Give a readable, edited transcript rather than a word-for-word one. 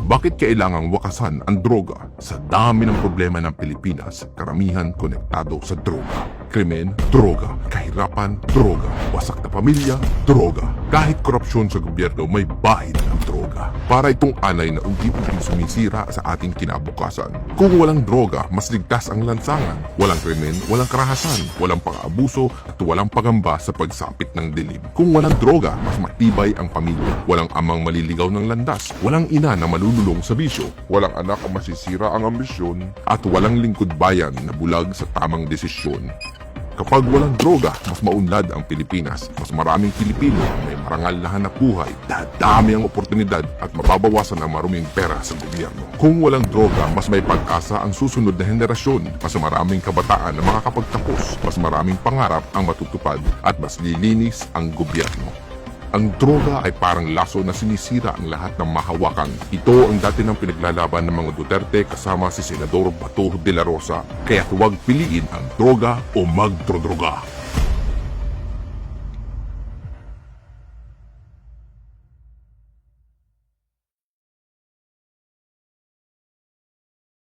Bakit kailangang wakasan ang droga? Sa dami ng problema ng Pilipinas, karamihan konektado sa droga. Krimen, droga. Kahirapan, droga. Wasak na pamilya, droga. Kahit korupsyon sa gobyerno, may bahid ng droga. Para itong anay na unti-unting sumisira sa ating kinabukasan. Kung walang droga, mas ligtas ang lansangan. Walang krimen, walang karahasan, walang pang-abuso at walang pagamba sa pagsapit ng dilim. Kung walang droga, mas matibay ang pamilya. Walang amang maliligaw ng landas. Walang ina na malululong sa bisyo. Walang anak ang masisira ang ambisyon. At walang lingkod bayan na bulag sa tamang desisyon. Kapag walang droga, mas maunlad ang Pilipinas. Mas maraming Pilipino ang may marangal na hanap buhay, dadami ang oportunidad at mababawasan ang maruming pera sa gobyerno. Kung walang droga, mas may pag-asa ang susunod na henerasyon. Mas maraming kabataan na makakapagtapos, mas maraming pangarap ang matutupad at mas lilinis ang gobyerno. Ang droga ay parang laso na sinisira ang lahat ng mahawakan. Ito ang dati ng pinaglalaban ng mga Duterte kasama si Senador Bato de la Rosa. Kaya huwag piliin ang droga o magdrodroga.